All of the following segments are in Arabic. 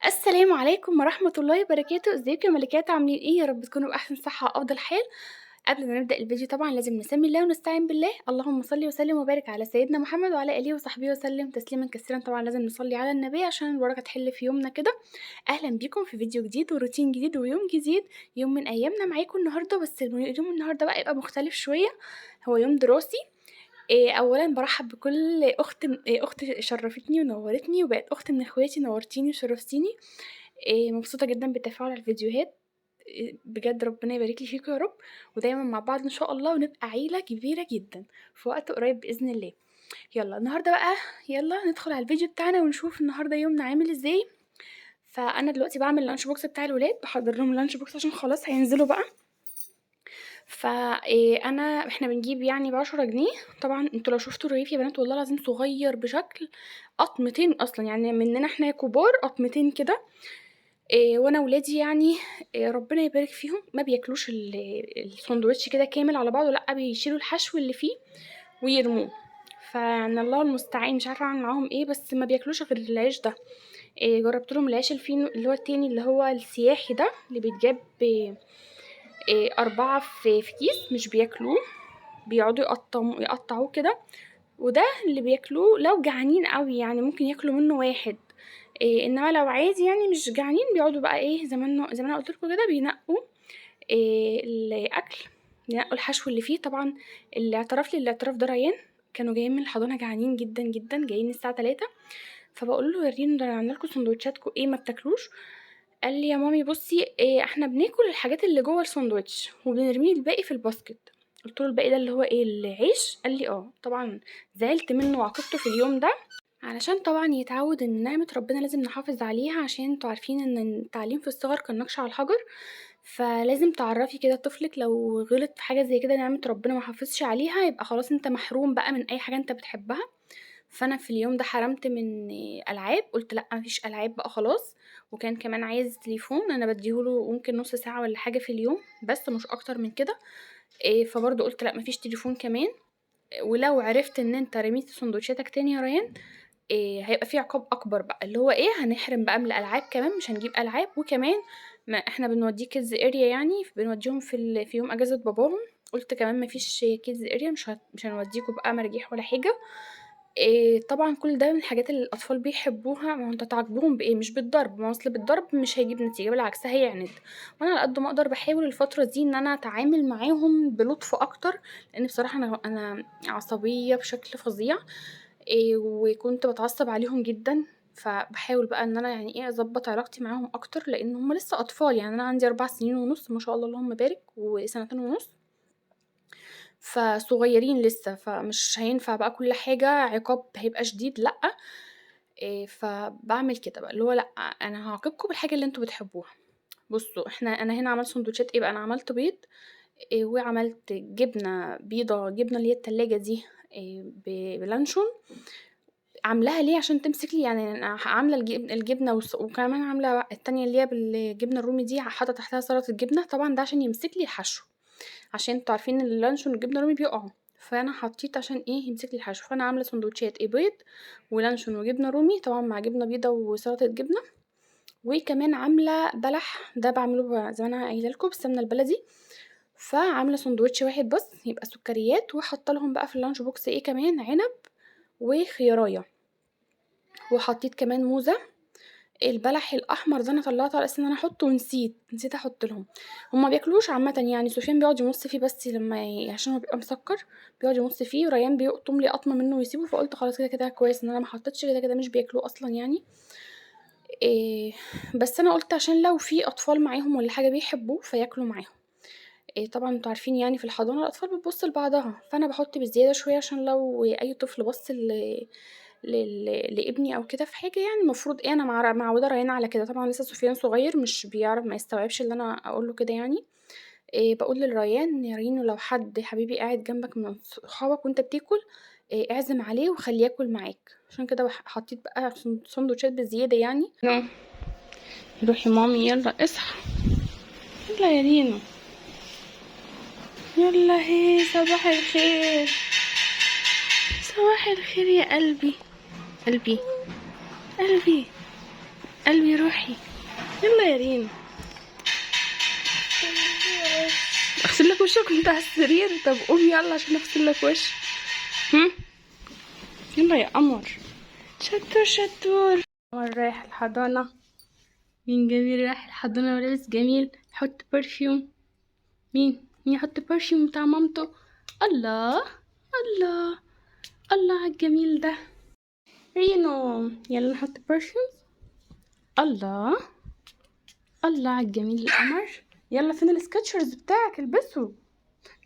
السلام عليكم ورحمة الله وبركاته، ازيكم يا ملكات عاملين ايه؟ يا رب تكونوا بأحسن صحة وأفضل حال. قبل ما نبدأ الفيديو طبعا لازم نسمي الله ونستعين بالله. اللهم صل وسلم وبارك على سيدنا محمد وعلى آله وصحبه وسلم تسليما كثيرا. طبعا لازم نصلي على النبي عشان البركة تحل في يومنا كده. أهلا بيكم في فيديو جديد وروتين جديد ويوم جديد، يوم من أيامنا معاكم النهاردة. بس يوم النهاردة بقى يبقى مختلف شوية، هو يوم دراسي. أولًا بارحّب بكل أخت شرّفتني ونوّرتني وبقت أخت من اخواتي، نوّرتيني وشرّفتيني. مبسوطة جدًا بالتفاعل على الفيديوهات. بجد ربنا يبارك لي فيكم يا رب، ودايمًا مع بعض إن شاء الله ونبقى عيلة كبيرة جدًا في وقت قريب بإذن الله. يالّا النهارده بقى يالّا ندخل على الفيديو بتاعنا ونشوف النهارده يومنا عامل إزاي. فأنا دلوقتي باعمل الlunch box بتاع الولاد، باحضّر لهم الlunch box عشان خلاص هينزلوا بقى. إحنا بنجيب يعني ب10 جنيه. طبعًا أنتم لو شفتوا الرغيف يا بنات والله العظيم صغيّر بشكل قطمتين أصلًا، يعني مننا إحنا كبار قطمتين كده. وأنا ولادي يعني ربنا يبارك فيهم ما بياكلوش الساندوتش كده كامل على بعضه، لأ بيشيلوا الحشو اللي فيه ويرموه. فيعني الله المستعان مش عارفة أعمل معاهم إيه، بس ما بياكلوش غير العيش ده. جرّبت لهم العيش الفينو اللي هو التاني اللي هو السياحي ده، اللي بيتجاب 4 في كيس، مش بياكلوه، بيقعدوا يقطّعوه كده، وده اللي بياكلوه لو جعانين أوي، يعني ممكن ياكلوا منه واحد. إنما لو عادي يعني مش جعانين بيقعدوا بقى إيه زي ما أنا قُلت لكم كده بينقّوا الأكل، بينقّوا الحشو اللي فيه. طبعًا الاعتراف ده ريان، كانوا جايين من الحضانة جعانين جدًا، جدًا، جايين الساعة 15:00. فباقول له: "ورّيني ده عاملة لكم ساندوتشاتكم إيه ما بتاكلوش؟" قال لي: "يا مامي بُصّي إحنا بناكل الحاجات اللي جوّه الساندوتش وبنرمي الباقي في الباسكت." قُلت له: "الباقي ده اللي هو إيه العيش؟" قال لي: "آه." طبعًا زعلت منه وعاقبته في اليوم ده، علشان طبعًا يتعوّد إن نعمة ربنا لازم نحافظ عليها، عشان أنتم عارفين إن التعليم في الصغر كالنقش على الحجر. فلازم تعرّفي كده طفلِك لو غلط في حاجة زي كده نعمة ربنا ما حافظش عليها، يبقى خلاص أنت محروم بقى من أي حاجة أنت بتحبها. فأنا في اليوم ده حرمت من ألعاب، قُلت لأ ما فيش ألعاب بقى خلاص. وكان كمان عايز تليفون، أنا بادّيه له ممكن نُص ساعة والّا حاجة في اليوم بس مش أكتر من كده. فبرضه قُلت لأ ما فيش تليفون كمان. ولو عرفت إن أنت رميت ساندوتشاتك تاني يا ريان هيبقى في عقاب أكبر بقى، اللي هو إيه هنحرم بقى من الألعاب كمان، مش هنجيب ألعاب. وكمان ما إحنا بنودّيه kids area يعني بنودّيهم في يوم أجازة باباهم. قُلت كمان ما فيش kids area مش هنودّيكم بقى مراجيح ولا حاجة. طبعًا كل ده من الحاجات اللي الأطفال بيحبوها. ما هو أنت تعاقبهم بإيه؟ مش بالضرب، ما هو أصل بالضرب مش هيجيب نتيجة بالعكس هيعند. وأنا على قد ما أقدر باحاول الفترة دي إن أنا أتعامل معاهم بلطف أكتر، لإن بصراحة أنا عصبية بشكل فظيع. وكنت باتعصب عليهم جدًا. فباحاول بقى إن أنا يعني إيه أضبّط علاقتي معاهم أكتر، لإن هُم لسه أطفال، يعني أنا عندي 4 سنين ونُص ما شاء الله اللهم بارك، وسنتين ونُص. فصغيّرين لسه، فمش هينفع بقى كل حاجة عقاب هيبقى شديد لأ. فباعمل كده بقى، اللي هو لأ، أنا هاعاقبكم بالحاجة اللي أنتم بتحبوها. بُصّوا أنا هنا عملت ساندوتشات إيه بقى، أنا عملت بيض وعملت جبنة بيضا، جبنة اللي هي التلاجة دي بلانشون. عاملاها ليه عشان تمسك لي، يعني أنا عاملة الجبنة وكمان عاملة التانية اللي هي بالجبنة الرومي دي حاطة تحتها سلطة جبنة، طبعًا ده عشان يمسك لي الحشو، عشان أنتم عارفين اللانشون والجبنة الرومي بيقعوا. فأنا حطيت عشان إيه يمسك لي الحشو. فأنا عاملة ساندوتشات بيض ولانشون وجبنة رومي طبعًا مع جبنة بيضا وسلطة جبنة. وكمان عاملة بلح ده باعمله زي ما أنا قايلة لكم بالسمنة البلدي. فعاملة ساندوتش واحد بس يبقى سكريات، وحاطة لهم بقى في الlunch box كمان عنب وخيارية، وحطيت كمان موزة. البلح الأحمر ده أنا طلّعته على أساس إن أنا أحطه نسيت أحط لهم. هُم ما بياكلوش عامةً يعني، سفيان بيقعد يمُص فيه بس لمّا عشان هو بيبقى مسكّر، بيقعد يمُص فيه، وريان بيقطم لي قطمة منه ويسيبه. فقُلت خلاص كده كويس إن أنا ما حطيتش، كده مش بياكلوه أصلًا يعني. آآ بس أنا قُلت عشان لو في أطفال معاهم والّا حاجة بيحبوه فياكلوا معاهم. طبعًا أنتم عارفين يعني في الحضانة الأطفال بتبُص لبعضها، فأنا باحط بزيادة شوية عشان لو أي طفل بَص لابني أو كده في حاجة يعني المفروض أنا معوّدة ريان على كده. طبعًا لسه سفيان صغير مش بيعرف ما يستوعبش اللي أنا أقول له كده يعني. باقول لريان: "يا رينو لو حد يا حبيبي قاعد جنبك من صحابك وأنت بتاكل اعزم عليه وخلّيه ياكل معاك." عشان كده حطيت بقى ساندوتشات بزيادة يعني. روحي مامي يالّا اصحى، يالّا يا رينو، يالّا هي صباح الخير، صباح الخير يا قلبي، قلبي، قلبي. قلبي روحي. يلا يا ريم اغسل لك وشك وانت على السرير. طب قوم يلا عشان اغسل لك وشك. يلا يا قمر. شطور شطور. قمر رايح الحضانة. مين جميل رايح الحضانة ولابس جميل يحط برفيوم؟ مين يحط برفيوم بتاع مامته؟ الله الله الله على الجميل ده. رينو يلا نحط برفيوم. الله الله على الجميل القمر. يلا فين السكتشرز بتاعك البسه.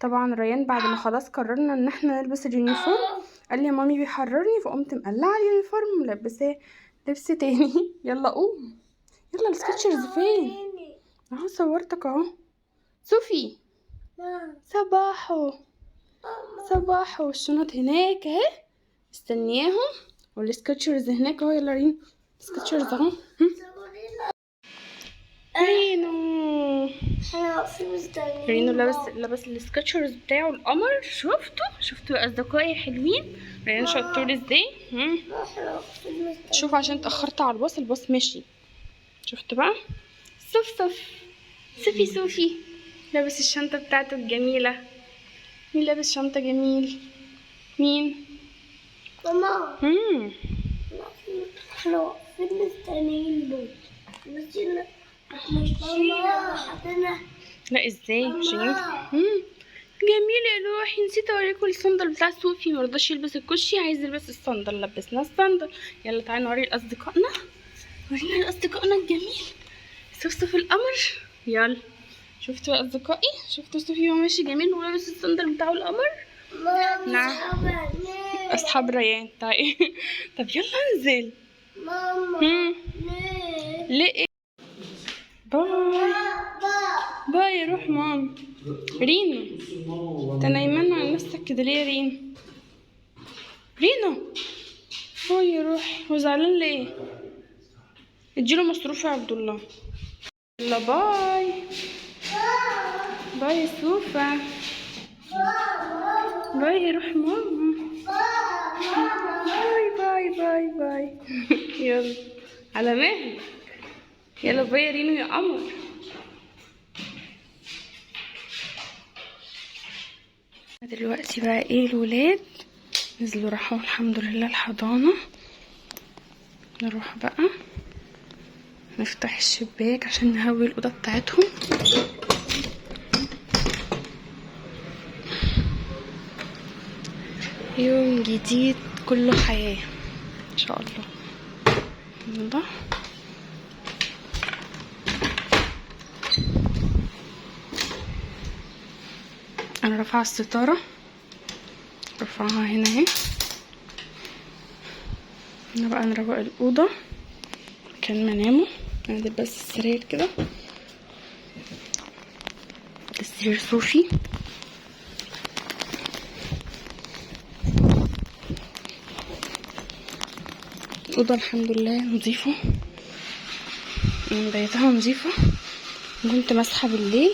طبعا ريان بعد ما خلاص قررنا ان احنا نلبس اليونيفورم قال لي يا مامي بيحررني، فقمت مقلعه اليونيفورم ملبساه لبس تاني. يلا قوم. يلا السكتشرز فين؟ اهو صورتك اهو. صوفي صباحو صباحو. الشنط هناك اهي مستنياهم والسكتشرز هناك اهو. يلا ريم السكتشرز اهو. رينو لابس السكتشرز بتاعه القمر. شفتوا اصدقائي حلوين. ريان شطور ازاي. شوف عشان اتاخرت على الباص مشي. شفت بقى. صوفي لابس الشنطه بتاعته الجميله. مين لابس شنطه جميل؟ مين؟ ماما. احنا فين مستنيين دول؟ مش ماما. لا ازاي مش ينفع. جميل يا روحي. نسيت اوريكم الصندل بتاع صوفي. مرضاش يلبس الكوشي عايز يلبس الصندل. لبسنا الصندل. يلا تعالى نوري لاصدقائنا. ورينا لاصدقائنا الجميل صوف القمر. يلا شفتوا يا اصدقائي؟ شفتوا صوفي وهو ماشي جميل ولابس الصندل بتاعه القمر. نعم اصحاب ريان. طيب طب يلا انزل. ماما ليه؟ باي روح مام. رينو انت نايمان على نفسك كده ليه يا رينو باي يا روح. هو زعلان ليه؟ اديله مصروف يا عبد الله. يلا باي يا سوفا. باي يا روح ماما. باي يلا على مهلك. يلا باي يا رينو يا قمر. دلوقتي بقى ايه الولاد نزلوا راحوا الحمد لله الحضانة. نروح بقى نفتح الشباك عشان نهوي الأوضة بتاعتهم. يوم جديد كله حياة ان شاء الله. يلا انا رافعه الستاره. رفعها هنا اهي. هنا بقى نروق الاوضه مكان ما ناموا. نعدل بس السرير كده. السرير صوفي. الأوضة الحمد لله نظيفة. بدايتها نظيفة. كنت مسحة بالليل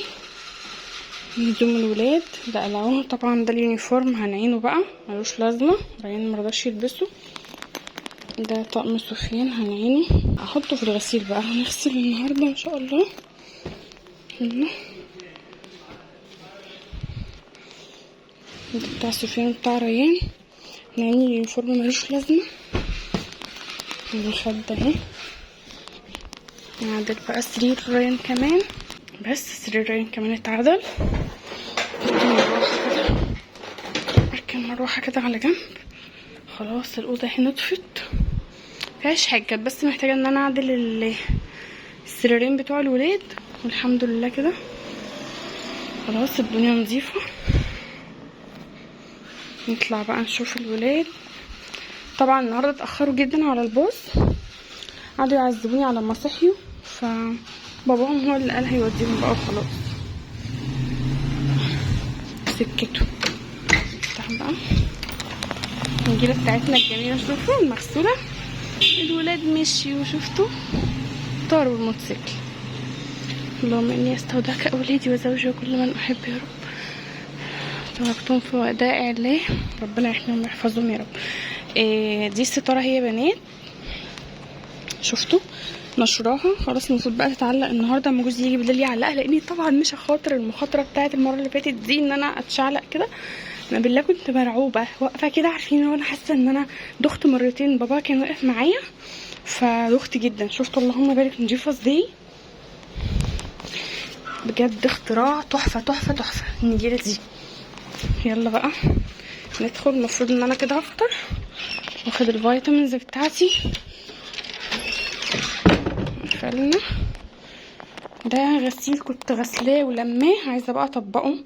هدوم الولاد ده قلعوه. طبعا ده اليونيفورم هنعينه بقى ملوش لازمة. ريان مرضاش يلبسه. ده طقم سفيان هنعينه. احطه في الغسيل بقى. هنغسل النهاردة ان شاء الله. يلا ده بتاع سفيان بتاع ريان. هنعين اليونيفورم ملوش لازمة. المخدة اهي. نعدل بقى سرير ريان كمان. بس سرير ريان كمان اتعدل. اركن مروحة كده على جنب. خلاص الأوضة اهي نطفت مفيهاش حاجة. بس محتاجة ان انا اعدل السريرين بتوع الولاد والحمد لله كده خلاص الدنيا نظيفة. نطلع بقى نشوف الولاد. طبعا النهارده اتأخروا جدا على الباص. قعدوا يعذبوني على ما صحيوا فباباهم هو اللي قال هيوديهم بقى وخلاص. سكتوا. افتح بقى النجيلة بتاعتنا الجميلة. شوفوا المغسولة. الولاد مشيوا. شفتوا طاروا الموتوسيكل. اللهم اني استودعك اولادي وزوجي وكل من احب يا رب. تركتهم في ودائع الله. ربنا يحميهم ويحفظهم يا رب. دي الستاره هي بنات شفتوا نشراها خلاص، المفروض بقى تتعلق النهارده اما جوزي يجي بالليل يعلقها، لاني طبعا مش هخاطر المخاطره بتاعت المره اللي فاتت دي ان انا اتشعلق كده. انا بالله كنت مرعوبه واقفه كده، عارفين وانا حاسه ان انا دخت مرتين، بابا كان واقف معايا فدخت جدا. شفتوا اللهم بارك نضيفه ازاي، بجد اختراع تحفه تحفه تحفه النجيله دي. يلا بقى ندخل، المفروض ان انا كده هفطر واخد الفيتامينز بتاعتي. فعلا ده غسيل كنت غسلاه ولماه، عايزه بقى اطبقه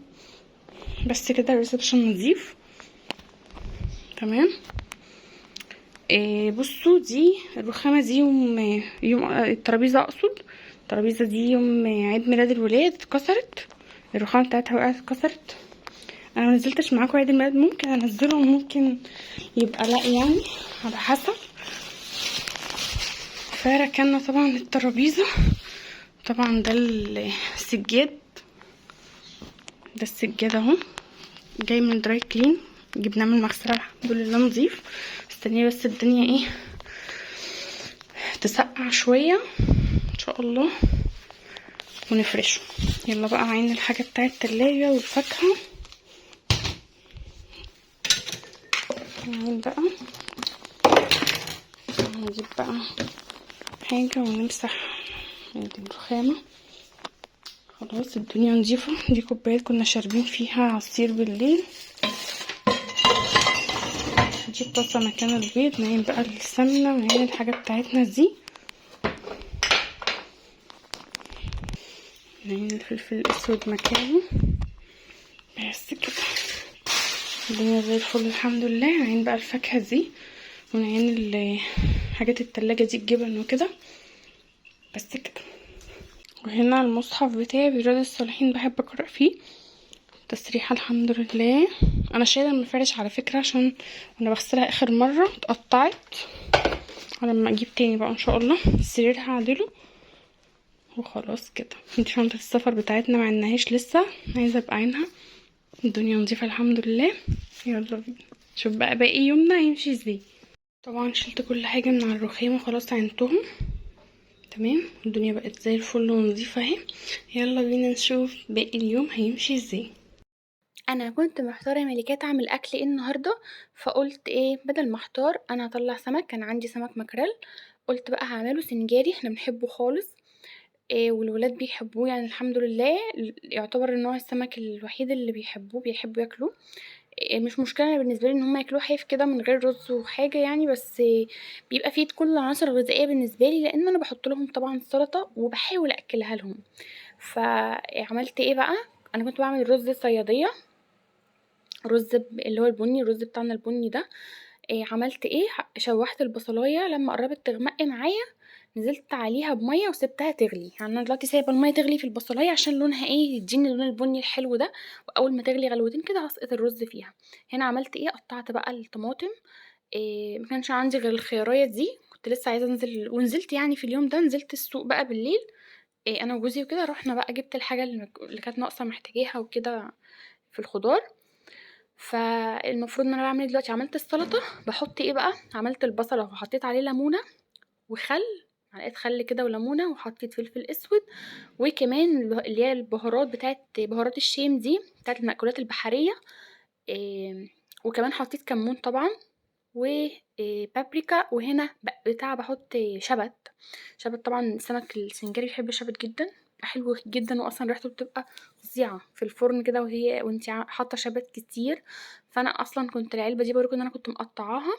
بس كده. الريسبشن نظيف تمام. بصوا دي الرخامه دي يوم الترابيزه، اقصد الترابيزه دي يوم عيد ميلاد الولاد اتكسرت، الرخامه بتاعتها وقعت اتكسرت. انا منزلتش معاكم عيد الميلاد، ممكن انزله وممكن يبقى لا، يعني على حسب. فركنا طبعا الترابيزه. طبعا ده السجاد، ده السجاد اهو جاي من دراي كلين، جبناه من المغسله الحمد لله نظيف. استنيه بس الدنيا ايه تسقع شويه ان شاء الله ونفرشه. يلا بقى عين الحاجه بتاعه التلاجة والفاكهه. عين بقى نجيب بقى حاجه ونمسح الرخامه. خلاص الدنيا نظيفه. دي كوبايات كنا شاربين فيها عصير بالليل. دي الطاسه مكان البيض. نعين بقى السمنه ونعين الحاجه بتاعتنا دي. نعين الفلفل الاسود مكانه. بس كده الدنيا زي الفل الحمد لله. نعين بقى الفاكهه دي ونعين حاجات التلاجة دي الجبن وكده. بس كده. وهنا المصحف بتاعي برياض الصالحين، بحب اقرا فيه تسريحه الحمد لله. انا شايله المفارش على فكره عشان وانا بغسلها اخر مره اتقطعت، ولما اجيب تاني بقى ان شاء الله السرير هعدله وخلاص كده. دي شنطه السفر بتاعتنا معناهاش لسه، عايزه ابقى عينها. الدنيا نظيفه الحمد لله. يلا بينا شوف بقى باقي يومنا هيمشي ازاي. طبعا شلت كل حاجه من على الرخام وخلاص عينتهم تمام. الدنيا بقت زي الفل ونظيفه اهي. يلا بينا نشوف باقي اليوم هيمشي ازاي. انا كنت محتاره يا ملكات اعمل اكل ايه النهارده، فقلت ايه بدل ما احتار انا هطلع سمك. كان عندي سمك مكرل، قلت بقى هعمله سنجاري، احنا بنحبه خالص إيه والولاد بيحبوه يعني الحمد لله. يعتبر النوع السمك الوحيد اللي بيحبوا ياكلوه. إيه مش مشكله أنا بالنسبه لي ان هم ياكلوه حيف كده من غير رز وحاجه يعني، بس إيه بيبقى فيه كل العناصر الغذائيه بالنسبه لي، لان انا بحط لهم طبعا سلطه وبحاول اكلها لهم. فعملت ايه بقى، انا كنت بعمل رز صياديه، اللي هو البني، الرز بتاعنا البني ده. عملت ايه، شوحت البصلايه لما قربت تغمق معايا نزلت عليها بميه وسبتها تغلي. يعني انا دلوقتي سايبه الميه تغلي في البصلايه عشان لونها ايه يديني اللون البني الحلو ده، واول ما تغلي غلوتين كده هسقط الرز فيها. هنا عملت ايه، قطعت بقى الطماطم. إيه ما كانش عندي غير الخيارية دي، كنت لسه عايزه انزل ونزلت يعني في اليوم ده نزلت السوق بقى بالليل. إيه انا وجوزي وكده رحنا بقى جبت الحاجه اللي كانت ناقصه محتاجاها وكده في الخضار. فالمفروض ان انا بعمل دلوقتي عملت السلطه، بحط ايه بقى، عملت البصله وحطيت عليه ليمونه وخل، معلقه خل كده وليمونه، وحطيت فلفل اسود، وكمان اللي هي البهارات بتاعت بهارات الشيم دي بتاعت المأكولات البحريه. وكمان حطيت كمون طبعا وبابريكا. وهنا بتاع بحط شبت طبعا السمك السنجاري بيحب الشبت جدا، حلو جدا، واصلا ريحته بتبقى فظيعه في الفرن كده وانت حاطه شبت كتير. فانا اصلا كنت العلبه دي بوريكم ان انا كنت مقطعاها.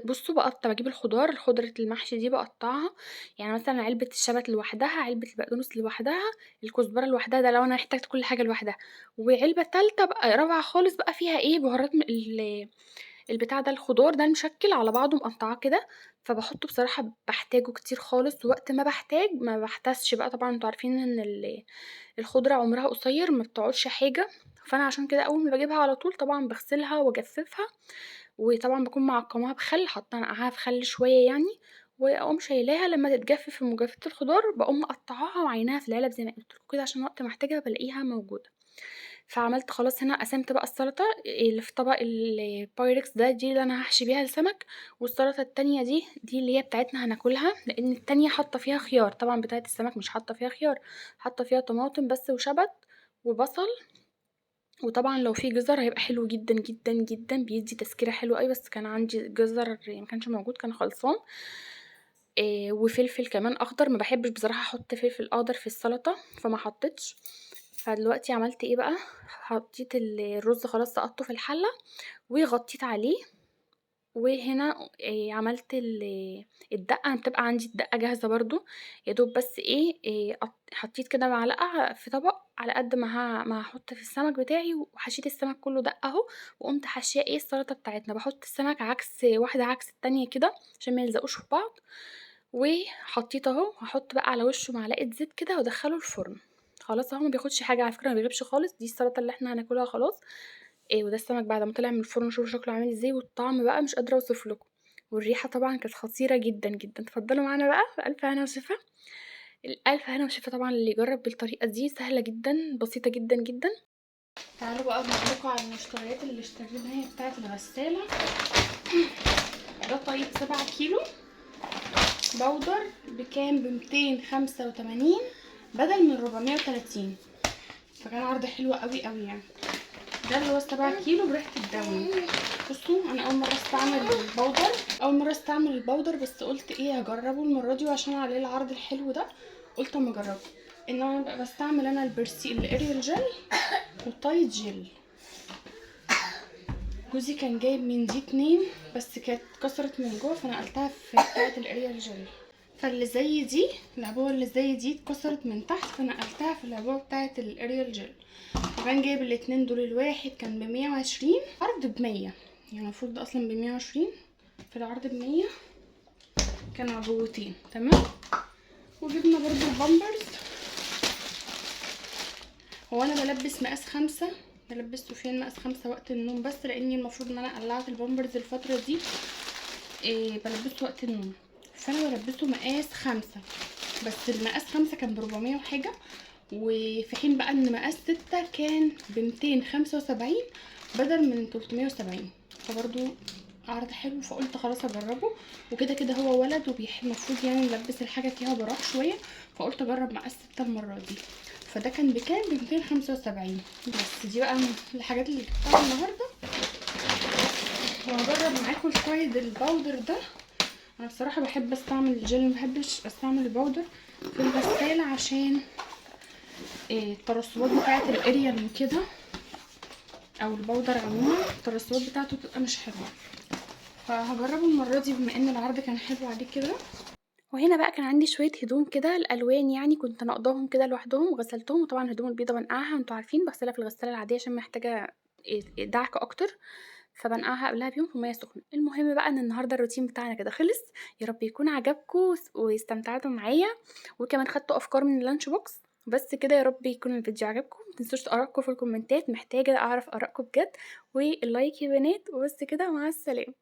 بصوا بقطع، بجيب الخضرة المحشي دي بقطعها، يعني مثلا علبة الشبت لوحدها، علبة البقدونس لوحدها، الكزبرة لوحدها ده لو انا احتاجت كل حاجة لوحدها، وعلبة تالتة بقى رابعة خالص بقى فيها ايه بهارات البتاع ده الخضار ده المشكل على بعضه مقطعاه كده. فبحطه بصراحة بحتاجه كتير خالص، وقت ما بحتاج ما بحتسش بقى. طبعا انتوا عارفين ان الخضرة عمرها قصير ما بتقعدش حاجة. فانا عشان كده اول ما بجيبها على طول طبعا بغسلها واجففها، وطبعا بكون معقماها بخل، حاطه نقعها في خل شويه يعني، واقوم شايلاها لما تتجفف في مجففه الخضار، بقوم مقطعاها وعيناها في العلب زي ما قلت لكم كده عشان وقت ما احتاجها بلاقيها موجوده. فعملت خلاص هنا قسمت بقى السلطه اللي في طبق البايركس ده، دي اللي انا هحشي بيها السمك، والسلطه التانية دي اللي هي بتاعتنا هناكلها، لان التانية حاطه فيها خيار، طبعا بتاعت السمك مش حاطه فيها خيار، حاطه فيها طماطم بس وشبت وبصل، وطبعا لو في جزر هيبقى حلو جدا جدا جدا، بيدي تسكيره حلوه قوي، بس كان عندي جزر ما كانش موجود، كان خلصان. وفلفل كمان اخضر، ما بحبش بصراحه احط فلفل اخضر في السلطه فما حطيتش. فدلوقتي عملت ايه بقى، حطيت الرز خلاص سقطته في الحله وغطيت عليه، وهنا عملت الدقه، انا بتبقى عندي الدقه جاهزه برضو، يا دوب بس حطيت كده معلقه في طبق على قد ما هحط في السمك بتاعي، وحشيت السمك كله دقه اهو، وقمت حاشيه السلطه بتاعتنا، بحط السمك عكس واحده عكس التانية كده عشان ما يلزقوش في بعض، وحطيت اهو، هحط بقى على وشه معلقه زيت كده وادخله الفرن. خلاص اهو، ما بياخدش حاجه على فكره، ما بيغيبش خالص، دي السلطه اللي احنا هناكلها خلاص. وده السمك بعد ما طلع من الفرن، شوفوا شكله عامل ازاي، والطعم بقى مش قادره اوصف لكم، والريحه طبعا كانت خطيره جدا جدا. اتفضلوا معانا بقى، بألف هنا وشفا. الألف هنا وشفا طبعا، اللي يجرب بالطريقه دي سهله جدا بسيطه جدا جدا. تعالوا بقى اقول لكم على المشتريات اللي اشتريناها بتاعه الغساله. ده طيب 7 كيلو بودر بكام، ب285 بدل من 430، فكان عرض حلو قوي قوي يعني. ده اللي هو 7 كيلو بريحه الدوني. بصوا انا اول مره استعمل البودر، بس قلت ايه هجربه المره دي، وعشان عليه العرض الحلو ده قلت اما اجربه. انما بقى بستعمل انا البرسيل الاريال جل والتايد جل. جوزي كان جايب من دي 2 بس كانت اتكسرت من جوه، فنقلتها في بتاعه الاريال جل. فاللي زي دي، العبوه اللي زي دي اتكسرت من تحت، فنقلتها في العبوه بتاعه الاريال جل. وكان جايب الاتنين دول، الواحد كان ب120، عرض ب100، يعني المفروض ده اصلا ب120، في العرض ب100. كانوا عبوتين تمام. وجبنا برضو البامبرز. هو انا بلبس مقاس 5، بلبس سفيان مقاس 5 وقت النوم، بس لاني المفروض ان انا قلعت البامبرز الفتره دي، بلبسه وقت النوم، فانا بلبسه مقاس 5، بس المقاس 5 كان ب400 وحاجه، وفي حين بقى ان مقاس 6 كان ب275 بدل من 370، فبرضو عرض حلو، فقلت خلاص اجربه. وكده كده هو ولد وبيحب المفروض يعني نلبس الحاجه فيها براح شويه، فقلت اجرب مقاس 6 المره دي. فده كان بكام، ب275. بس دي بقى من الحاجات اللي جبتها النهارده، وهجرب معاكم شويه الباودر ده. انا بصراحه بحب استعمل الجل، ما بحبش استعمل الباودر في الغساله عشان الترسبات بتاعه الاريال وكده، او الباودر عموما الترسبات بتاعته بتبقى مش حلوه، فهجربه المره دي بما ان العرض كان حلو عليه كده. وهنا بقى كان عندي شويه هدوم كده الالوان، يعني كنت نقضاهم كده لوحدهم وغسلتهم، وطبعا الهدوم البيضه بنقعها، انتوا عارفين بغسلها في الغساله العاديه عشان محتاجه دعك اكتر، فبنقعها قبلها بيوم في ميه سخنه. المهم بقى ان النهارده الروتين بتاعنا كده خلص، يا رب يكون عجبكم واستمتعتوا معايا، وكمان خدتوا افكار من اللانش بوكس. بس كده، يا رب يكون الفيديو عجبكم، متنسوش ارائكم في الكومنتات، محتاجه اعرف ارائكم بجد، واللايك يا بنات. وبس كده، مع السلامه.